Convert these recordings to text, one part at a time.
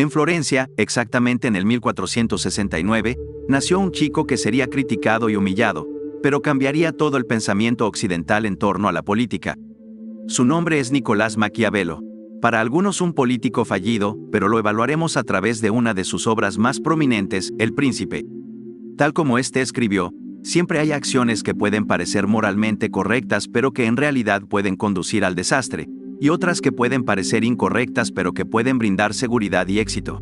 En Florencia, exactamente en el 1469, nació un chico que sería criticado y humillado, pero cambiaría todo el pensamiento occidental en torno a la política. Su nombre es Nicolás Maquiavelo. Para algunos un político fallido, pero lo evaluaremos a través de una de sus obras más prominentes, El Príncipe. Tal como este escribió, siempre hay acciones que pueden parecer moralmente correctas pero que en realidad pueden conducir al desastre, y otras que pueden parecer incorrectas pero que pueden brindar seguridad y éxito.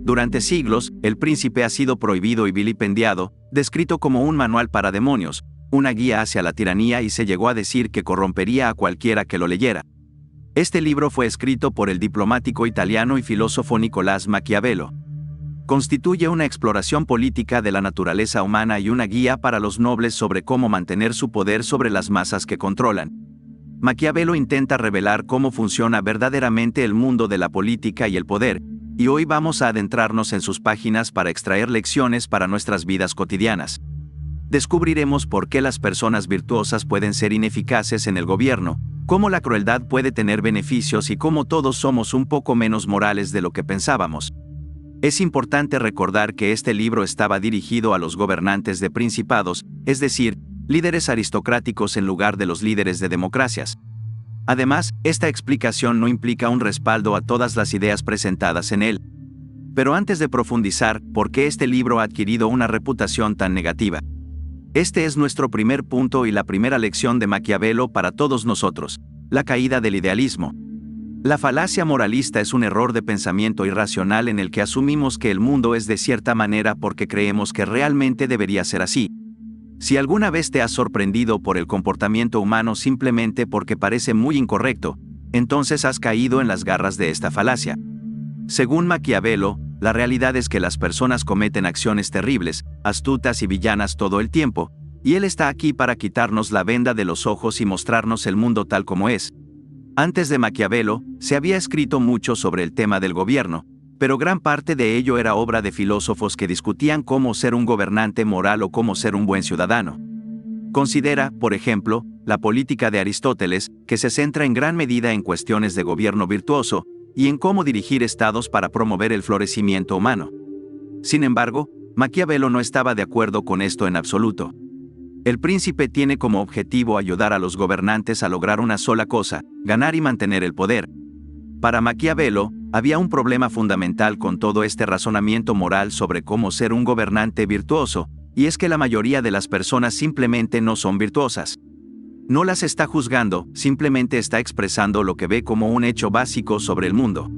Durante siglos, El Príncipe ha sido prohibido y vilipendiado, descrito como un manual para demonios, una guía hacia la tiranía y se llegó a decir que corrompería a cualquiera que lo leyera. Este libro fue escrito por el diplomático italiano y filósofo Nicolás Maquiavelo. Constituye una exploración política de la naturaleza humana y una guía para los nobles sobre cómo mantener su poder sobre las masas que controlan. Maquiavelo intenta revelar cómo funciona verdaderamente el mundo de la política y el poder, y hoy vamos a adentrarnos en sus páginas para extraer lecciones para nuestras vidas cotidianas. Descubriremos por qué las personas virtuosas pueden ser ineficaces en el gobierno, cómo la crueldad puede tener beneficios y cómo todos somos un poco menos morales de lo que pensábamos. Es importante recordar que este libro estaba dirigido a los gobernantes de principados, es decir, líderes aristocráticos en lugar de los líderes de democracias. Además, esta explicación no implica un respaldo a todas las ideas presentadas en él. Pero antes de profundizar, ¿por qué este libro ha adquirido una reputación tan negativa? Este es nuestro primer punto y la primera lección de Maquiavelo para todos nosotros: la caída del idealismo. La falacia moralista es un error de pensamiento irracional en el que asumimos que el mundo es de cierta manera porque creemos que realmente debería ser así. Si alguna vez te has sorprendido por el comportamiento humano simplemente porque parece muy incorrecto, entonces has caído en las garras de esta falacia. Según Maquiavelo, la realidad es que las personas cometen acciones terribles, astutas y villanas todo el tiempo, y él está aquí para quitarnos la venda de los ojos y mostrarnos el mundo tal como es. Antes de Maquiavelo, se había escrito mucho sobre el tema del gobierno, pero gran parte de ello era obra de filósofos que discutían cómo ser un gobernante moral o cómo ser un buen ciudadano. Considera, por ejemplo, la política de Aristóteles, que se centra en gran medida en cuestiones de gobierno virtuoso, y en cómo dirigir estados para promover el florecimiento humano. Sin embargo, Maquiavelo no estaba de acuerdo con esto en absoluto. El Príncipe tiene como objetivo ayudar a los gobernantes a lograr una sola cosa: ganar y mantener el poder. Para Maquiavelo, había un problema fundamental con todo este razonamiento moral sobre cómo ser un gobernante virtuoso, y es que la mayoría de las personas simplemente no son virtuosas. No las está juzgando, simplemente está expresando lo que ve como un hecho básico sobre el mundo.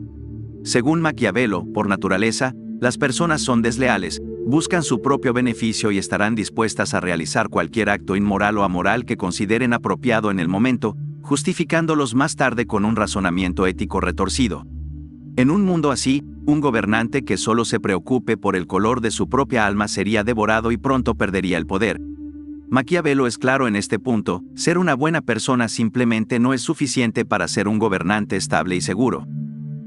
Según Maquiavelo, por naturaleza, las personas son desleales, buscan su propio beneficio y estarán dispuestas a realizar cualquier acto inmoral o amoral que consideren apropiado en el momento, justificándolos más tarde con un razonamiento ético retorcido. En un mundo así, un gobernante que solo se preocupe por el color de su propia alma sería devorado y pronto perdería el poder. Maquiavelo es claro en este punto: ser una buena persona simplemente no es suficiente para ser un gobernante estable y seguro.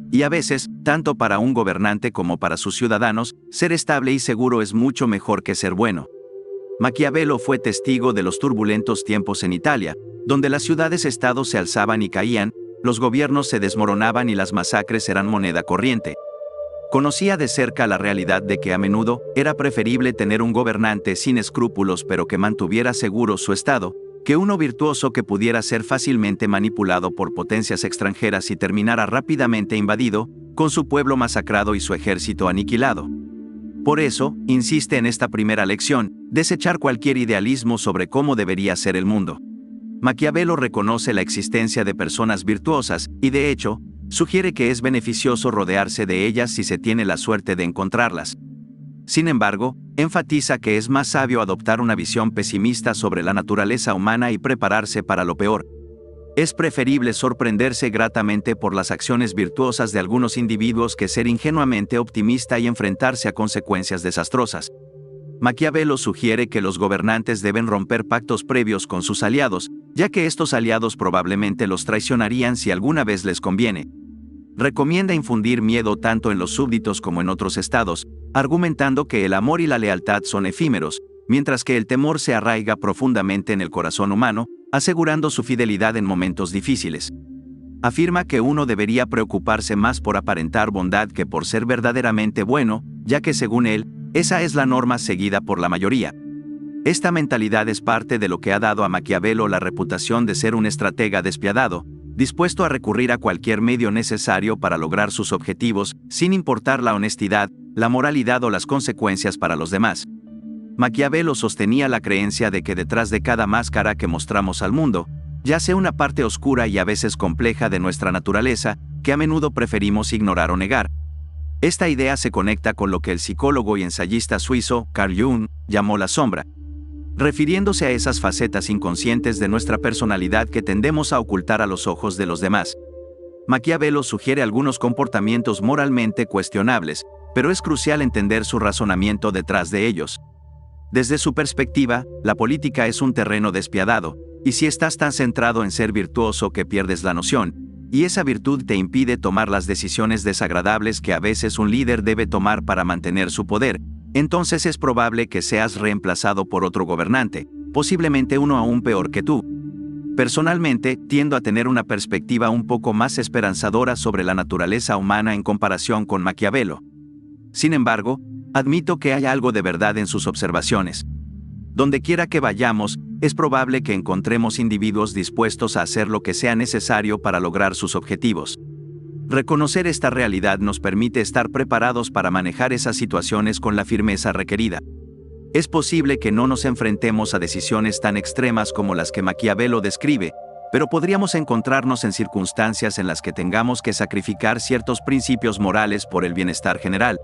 Y a veces, tanto para un gobernante como para sus ciudadanos, ser estable y seguro es mucho mejor que ser bueno. Maquiavelo fue testigo de los turbulentos tiempos en Italia, donde las ciudades-estados se alzaban y caían, los gobiernos se desmoronaban y las masacres eran moneda corriente. Conocía de cerca la realidad de que a menudo era preferible tener un gobernante sin escrúpulos pero que mantuviera seguro su estado, que uno virtuoso que pudiera ser fácilmente manipulado por potencias extranjeras y terminara rápidamente invadido, con su pueblo masacrado y su ejército aniquilado. Por eso, insiste en esta primera lección: desechar cualquier idealismo sobre cómo debería ser el mundo. Maquiavelo reconoce la existencia de personas virtuosas y, de hecho, sugiere que es beneficioso rodearse de ellas si se tiene la suerte de encontrarlas. Sin embargo, enfatiza que es más sabio adoptar una visión pesimista sobre la naturaleza humana y prepararse para lo peor. Es preferible sorprenderse gratamente por las acciones virtuosas de algunos individuos que ser ingenuamente optimista y enfrentarse a consecuencias desastrosas. Maquiavelo sugiere que los gobernantes deben romper pactos previos con sus aliados, ya que estos aliados probablemente los traicionarían si alguna vez les conviene. Recomienda infundir miedo tanto en los súbditos como en otros estados, argumentando que el amor y la lealtad son efímeros, mientras que el temor se arraiga profundamente en el corazón humano, asegurando su fidelidad en momentos difíciles. Afirma que uno debería preocuparse más por aparentar bondad que por ser verdaderamente bueno, ya que según él, esa es la norma seguida por la mayoría. Esta mentalidad es parte de lo que ha dado a Maquiavelo la reputación de ser un estratega despiadado, dispuesto a recurrir a cualquier medio necesario para lograr sus objetivos, sin importar la honestidad, la moralidad o las consecuencias para los demás. Maquiavelo sostenía la creencia de que detrás de cada máscara que mostramos al mundo, yace una parte oscura y a veces compleja de nuestra naturaleza, que a menudo preferimos ignorar o negar. Esta idea se conecta con lo que el psicólogo y ensayista suizo Carl Jung llamó la sombra, refiriéndose a esas facetas inconscientes de nuestra personalidad que tendemos a ocultar a los ojos de los demás. Maquiavelo sugiere algunos comportamientos moralmente cuestionables, pero es crucial entender su razonamiento detrás de ellos. Desde su perspectiva, la política es un terreno despiadado, y si estás tan centrado en ser virtuoso que pierdes la noción, y esa virtud te impide tomar las decisiones desagradables que a veces un líder debe tomar para mantener su poder, entonces es probable que seas reemplazado por otro gobernante, posiblemente uno aún peor que tú. Personalmente, tiendo a tener una perspectiva un poco más esperanzadora sobre la naturaleza humana en comparación con Maquiavelo. Sin embargo, admito que hay algo de verdad en sus observaciones. Donde quiera que vayamos, es probable que encontremos individuos dispuestos a hacer lo que sea necesario para lograr sus objetivos. Reconocer esta realidad nos permite estar preparados para manejar esas situaciones con la firmeza requerida. Es posible que no nos enfrentemos a decisiones tan extremas como las que Maquiavelo describe, pero podríamos encontrarnos en circunstancias en las que tengamos que sacrificar ciertos principios morales por el bienestar general.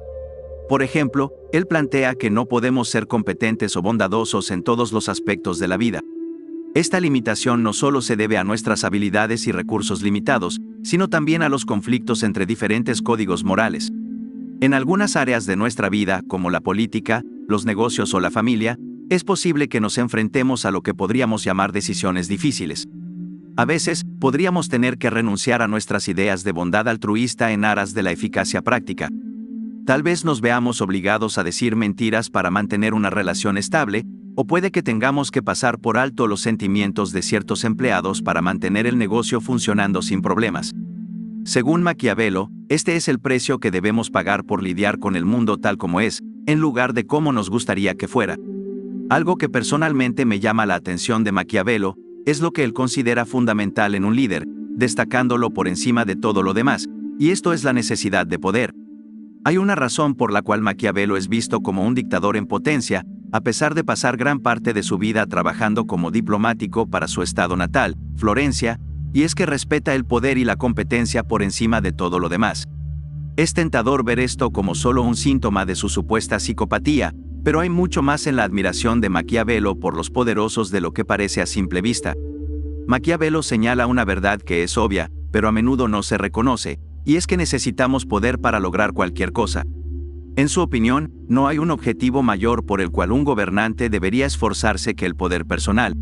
Por ejemplo, él plantea que no podemos ser competentes o bondadosos en todos los aspectos de la vida. Esta limitación no solo se debe a nuestras habilidades y recursos limitados, sino también a los conflictos entre diferentes códigos morales. En algunas áreas de nuestra vida, como la política, los negocios o la familia, es posible que nos enfrentemos a lo que podríamos llamar decisiones difíciles. A veces, podríamos tener que renunciar a nuestras ideas de bondad altruista en aras de la eficacia práctica. Tal vez nos veamos obligados a decir mentiras para mantener una relación estable, o puede que tengamos que pasar por alto los sentimientos de ciertos empleados para mantener el negocio funcionando sin problemas. Según Maquiavelo, este es el precio que debemos pagar por lidiar con el mundo tal como es, en lugar de cómo nos gustaría que fuera. Algo que personalmente me llama la atención de Maquiavelo es lo que él considera fundamental en un líder, destacándolo por encima de todo lo demás, y esto es la necesidad de poder. Hay una razón por la cual Maquiavelo es visto como un dictador en potencia, a pesar de pasar gran parte de su vida trabajando como diplomático para su estado natal, Florencia, y es que respeta el poder y la competencia por encima de todo lo demás. Es tentador ver esto como solo un síntoma de su supuesta psicopatía, pero hay mucho más en la admiración de Maquiavelo por los poderosos de lo que parece a simple vista. Maquiavelo señala una verdad que es obvia, pero a menudo no se reconoce, y es que necesitamos poder para lograr cualquier cosa. En su opinión, no hay un objetivo mayor por el cual un gobernante debería esforzarse que el poder personal.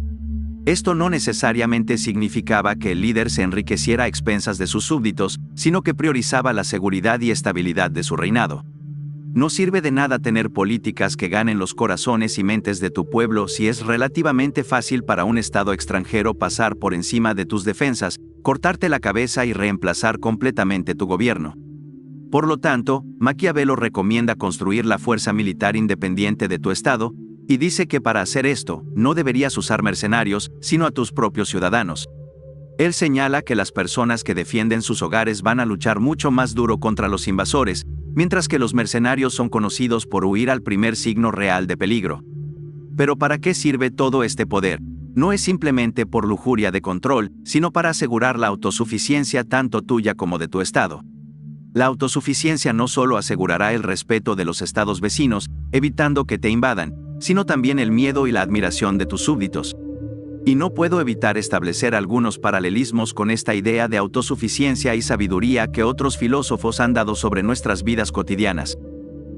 Esto no necesariamente significaba que el líder se enriqueciera a expensas de sus súbditos, sino que priorizaba la seguridad y estabilidad de su reinado. No sirve de nada tener políticas que ganen los corazones y mentes de tu pueblo si es relativamente fácil para un estado extranjero pasar por encima de tus defensas, cortarte la cabeza y reemplazar completamente tu gobierno. Por lo tanto, Maquiavelo recomienda construir la fuerza militar independiente de tu estado, y dice que para hacer esto, no deberías usar mercenarios, sino a tus propios ciudadanos. Él señala que las personas que defienden sus hogares van a luchar mucho más duro contra los invasores, mientras que los mercenarios son conocidos por huir al primer signo real de peligro. Pero ¿para qué sirve todo este poder? No es simplemente por lujuria de control, sino para asegurar la autosuficiencia tanto tuya como de tu estado. La autosuficiencia no solo asegurará el respeto de los estados vecinos, evitando que te invadan, sino también el miedo y la admiración de tus súbditos. Y no puedo evitar establecer algunos paralelismos con esta idea de autosuficiencia y sabiduría que otros filósofos han dado sobre nuestras vidas cotidianas.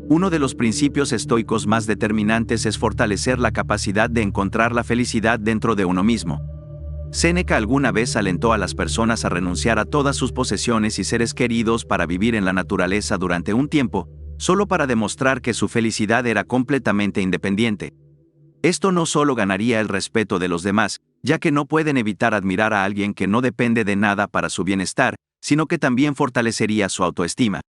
Uno de los principios estoicos más determinantes es fortalecer la capacidad de encontrar la felicidad dentro de uno mismo. Séneca alguna vez alentó a las personas a renunciar a todas sus posesiones y seres queridos para vivir en la naturaleza durante un tiempo, solo para demostrar que su felicidad era completamente independiente. Esto no solo ganaría el respeto de los demás, ya que no pueden evitar admirar a alguien que no depende de nada para su bienestar, sino que también fortalecería su autoestima.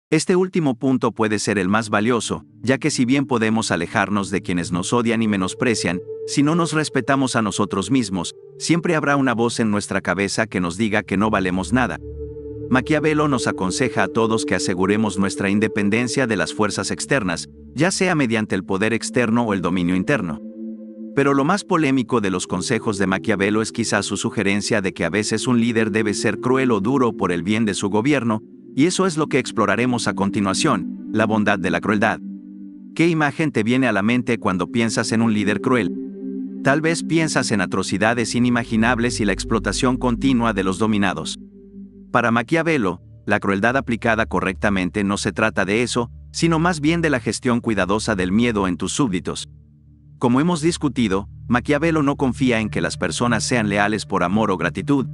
Este último punto puede ser el más valioso, ya que si bien podemos alejarnos de quienes nos odian y menosprecian, si no nos respetamos a nosotros mismos, siempre habrá una voz en nuestra cabeza que nos diga que no valemos nada. Maquiavelo nos aconseja a todos que aseguremos nuestra independencia de las fuerzas externas, ya sea mediante el poder externo o el dominio interno. Pero lo más polémico de los consejos de Maquiavelo es quizás su sugerencia de que a veces un líder debe ser cruel o duro por el bien de su gobierno, y eso es lo que exploraremos a continuación, la bondad de la crueldad. ¿Qué imagen te viene a la mente cuando piensas en un líder cruel? Tal vez piensas en atrocidades inimaginables y la explotación continua de los dominados. Para Maquiavelo, la crueldad aplicada correctamente no se trata de eso, sino más bien de la gestión cuidadosa del miedo en tus súbditos. Como hemos discutido, Maquiavelo no confía en que las personas sean leales por amor o gratitud.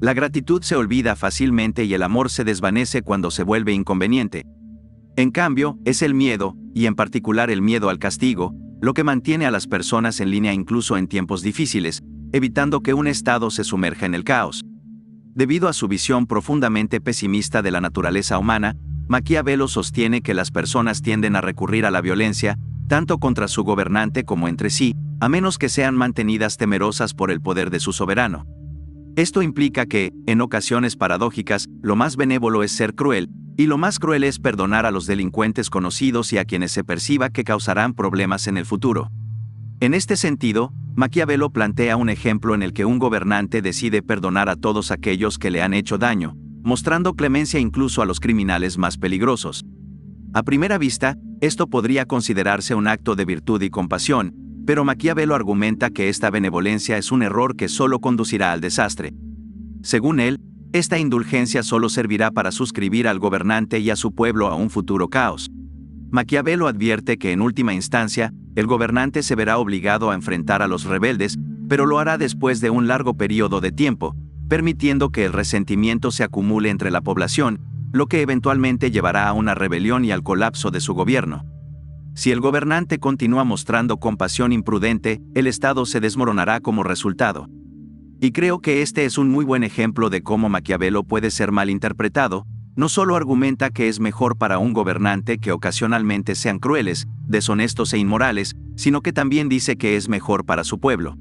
La gratitud se olvida fácilmente y el amor se desvanece cuando se vuelve inconveniente. En cambio, es el miedo, y en particular el miedo al castigo, lo que mantiene a las personas en línea incluso en tiempos difíciles, evitando que un estado se sumerja en el caos. Debido a su visión profundamente pesimista de la naturaleza humana, Maquiavelo sostiene que las personas tienden a recurrir a la violencia, tanto contra su gobernante como entre sí, a menos que sean mantenidas temerosas por el poder de su soberano. Esto implica que, en ocasiones paradójicas, lo más benévolo es ser cruel, y lo más cruel es perdonar a los delincuentes conocidos y a quienes se perciba que causarán problemas en el futuro. En este sentido, Maquiavelo plantea un ejemplo en el que un gobernante decide perdonar a todos aquellos que le han hecho daño, mostrando clemencia incluso a los criminales más peligrosos. A primera vista, esto podría considerarse un acto de virtud y compasión, pero Maquiavelo argumenta que esta benevolencia es un error que solo conducirá al desastre. Según él, esta indulgencia solo servirá para suscribir al gobernante y a su pueblo a un futuro caos. Maquiavelo advierte que en última instancia, el gobernante se verá obligado a enfrentar a los rebeldes, pero lo hará después de un largo periodo de tiempo, permitiendo que el resentimiento se acumule entre la población, lo que eventualmente llevará a una rebelión y al colapso de su gobierno. Si el gobernante continúa mostrando compasión imprudente, el Estado se desmoronará como resultado. Y creo que este es un muy buen ejemplo de cómo Maquiavelo puede ser mal interpretado. No solo argumenta que es mejor para un gobernante que ocasionalmente sean crueles, deshonestos e inmorales, sino que también dice que es mejor para su pueblo.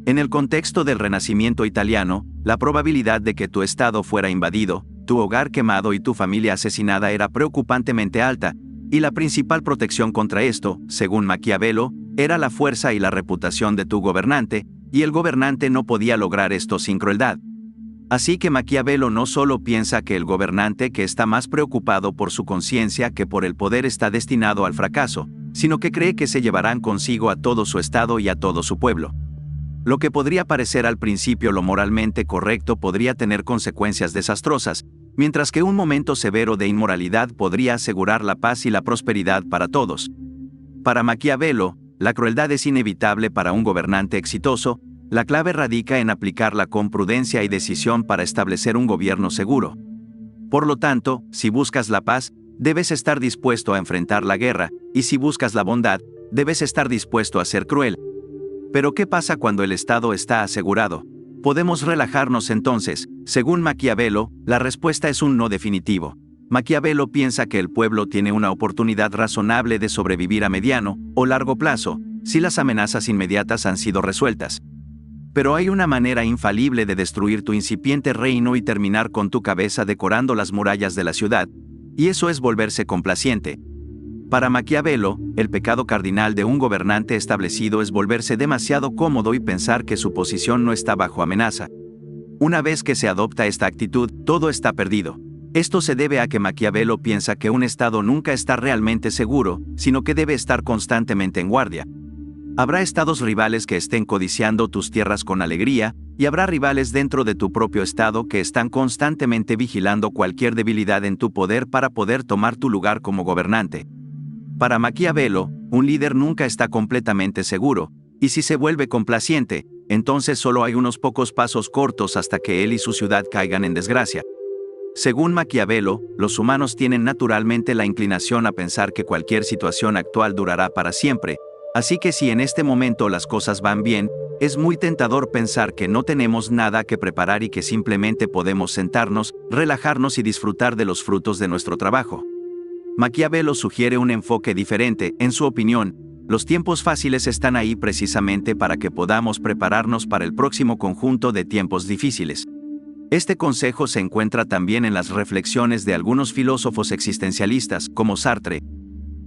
En el contexto del Renacimiento italiano, la probabilidad de que tu estado fuera invadido, tu hogar quemado y tu familia asesinada era preocupantemente alta, y la principal protección contra esto, según Maquiavelo, era la fuerza y la reputación de tu gobernante, y el gobernante no podía lograr esto sin crueldad. Así que Maquiavelo no solo piensa que el gobernante que está más preocupado por su conciencia que por el poder está destinado al fracaso, sino que cree que se llevarán consigo a todo su estado y a todo su pueblo. Lo que podría parecer al principio lo moralmente correcto podría tener consecuencias desastrosas, mientras que un momento severo de inmoralidad podría asegurar la paz y la prosperidad para todos. Para Maquiavelo, la crueldad es inevitable para un gobernante exitoso. La clave radica en aplicarla con prudencia y decisión para establecer un gobierno seguro. Por lo tanto, si buscas la paz, debes estar dispuesto a enfrentar la guerra, y si buscas la bondad, debes estar dispuesto a ser cruel. Pero ¿qué pasa cuando el Estado está asegurado? ¿Podemos relajarnos entonces? Según Maquiavelo, la respuesta es un no definitivo. Maquiavelo piensa que el pueblo tiene una oportunidad razonable de sobrevivir a mediano o largo plazo, si las amenazas inmediatas han sido resueltas. Pero hay una manera infalible de destruir tu incipiente reino y terminar con tu cabeza decorando las murallas de la ciudad, y eso es volverse complaciente. Para Maquiavelo, el pecado cardinal de un gobernante establecido es volverse demasiado cómodo y pensar que su posición no está bajo amenaza. Una vez que se adopta esta actitud, todo está perdido. Esto se debe a que Maquiavelo piensa que un Estado nunca está realmente seguro, sino que debe estar constantemente en guardia. Habrá estados rivales que estén codiciando tus tierras con alegría, y habrá rivales dentro de tu propio estado que están constantemente vigilando cualquier debilidad en tu poder para poder tomar tu lugar como gobernante. Para Maquiavelo, un líder nunca está completamente seguro, y si se vuelve complaciente, entonces solo hay unos pocos pasos cortos hasta que él y su ciudad caigan en desgracia. Según Maquiavelo, los humanos tienen naturalmente la inclinación a pensar que cualquier situación actual durará para siempre, Así que si en este momento las cosas van bien, es muy tentador pensar que no tenemos nada que preparar y que simplemente podemos sentarnos, relajarnos y disfrutar de los frutos de nuestro trabajo. Maquiavelo sugiere un enfoque diferente. En su opinión, los tiempos fáciles están ahí precisamente para que podamos prepararnos para el próximo conjunto de tiempos difíciles. Este consejo se encuentra también en las reflexiones de algunos filósofos existencialistas, como Sartre.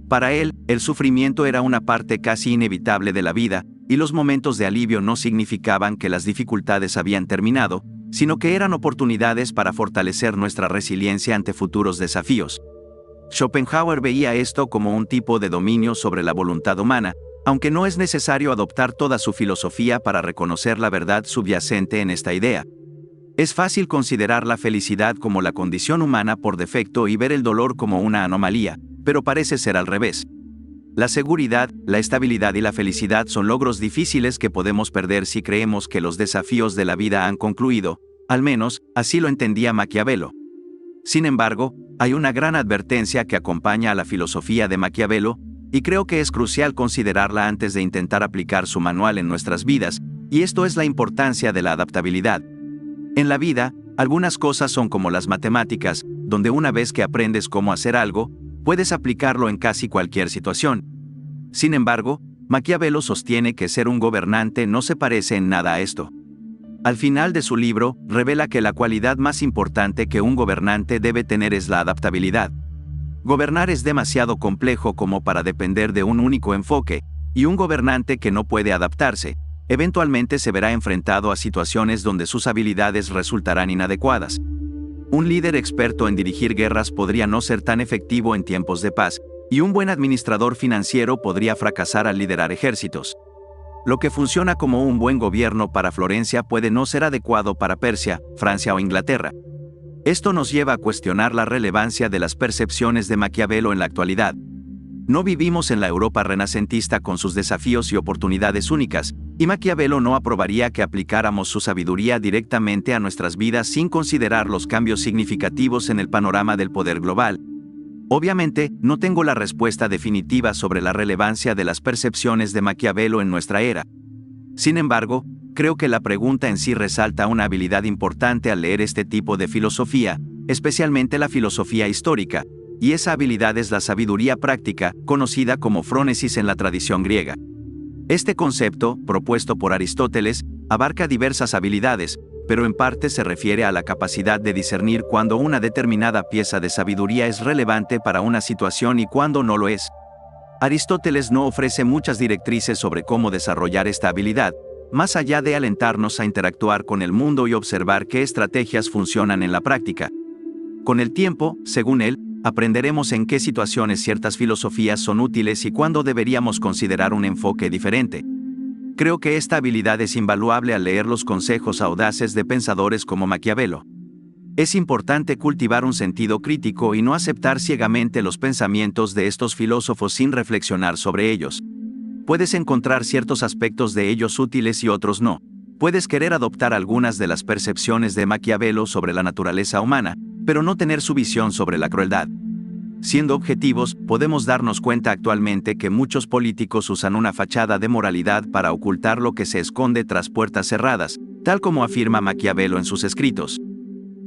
Para él, el sufrimiento era una parte casi inevitable de la vida, y los momentos de alivio no significaban que las dificultades habían terminado, sino que eran oportunidades para fortalecer nuestra resiliencia ante futuros desafíos. Schopenhauer veía esto como un tipo de dominio sobre la voluntad humana, aunque no es necesario adoptar toda su filosofía para reconocer la verdad subyacente en esta idea. Es fácil considerar la felicidad como la condición humana por defecto y ver el dolor como una anomalía, pero parece ser al revés. La seguridad, la estabilidad y la felicidad son logros difíciles que podemos perder si creemos que los desafíos de la vida han concluido, al menos, así lo entendía Maquiavelo. Sin embargo, hay una gran advertencia que acompaña a la filosofía de Maquiavelo, y creo que es crucial considerarla antes de intentar aplicar su manual en nuestras vidas, y esto es la importancia de la adaptabilidad. En la vida, algunas cosas son como las matemáticas, donde una vez que aprendes cómo hacer algo, puedes aplicarlo en casi cualquier situación. Sin embargo, Maquiavelo sostiene que ser un gobernante no se parece en nada a esto. Al final de su libro, revela que la cualidad más importante que un gobernante debe tener es la adaptabilidad. Gobernar es demasiado complejo como para depender de un único enfoque, y un gobernante que no puede adaptarse, eventualmente se verá enfrentado a situaciones donde sus habilidades resultarán inadecuadas. Un líder experto en dirigir guerras podría no ser tan efectivo en tiempos de paz, y un buen administrador financiero podría fracasar al liderar ejércitos. Lo que funciona como un buen gobierno para Florencia puede no ser adecuado para Persia, Francia o Inglaterra. Esto nos lleva a cuestionar la relevancia de las percepciones de Maquiavelo en la actualidad. No vivimos en la Europa renacentista con sus desafíos y oportunidades únicas, y Maquiavelo no aprobaría que aplicáramos su sabiduría directamente a nuestras vidas sin considerar los cambios significativos en el panorama del poder global. Obviamente, no tengo la respuesta definitiva sobre la relevancia de las percepciones de Maquiavelo en nuestra era. Sin embargo, creo que la pregunta en sí resalta una habilidad importante al leer este tipo de filosofía, especialmente la filosofía histórica, y esa habilidad es la sabiduría práctica, conocida como frónesis en la tradición griega. Este concepto, propuesto por Aristóteles, abarca diversas habilidades, pero en parte se refiere a la capacidad de discernir cuándo una determinada pieza de sabiduría es relevante para una situación y cuándo no lo es. Aristóteles no ofrece muchas directrices sobre cómo desarrollar esta habilidad, más allá de alentarnos a interactuar con el mundo y observar qué estrategias funcionan en la práctica. Con el tiempo, según él, aprenderemos en qué situaciones ciertas filosofías son útiles y cuándo deberíamos considerar un enfoque diferente. Creo que esta habilidad es invaluable al leer los consejos audaces de pensadores como Maquiavelo. Es importante cultivar un sentido crítico y no aceptar ciegamente los pensamientos de estos filósofos sin reflexionar sobre ellos. Puedes encontrar ciertos aspectos de ellos útiles y otros no. Puedes querer adoptar algunas de las percepciones de Maquiavelo sobre la naturaleza humana, pero no tener su visión sobre la crueldad. Siendo objetivos, podemos darnos cuenta actualmente que muchos políticos usan una fachada de moralidad para ocultar lo que se esconde tras puertas cerradas, tal como afirma Maquiavelo en sus escritos.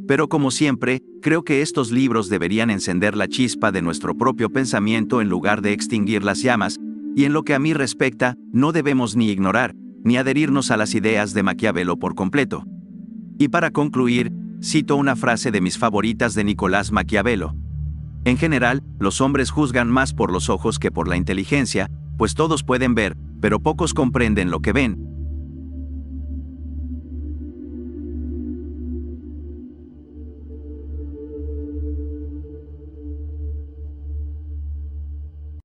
Pero como siempre, creo que estos libros deberían encender la chispa de nuestro propio pensamiento en lugar de extinguir las llamas, y en lo que a mí respecta, no debemos ni ignorar, ni adherirnos a las ideas de Maquiavelo por completo. Y para concluir, cito una frase de mis favoritas de Nicolás Maquiavelo. En general, los hombres juzgan más por los ojos que por la inteligencia, pues todos pueden ver, pero pocos comprenden lo que ven,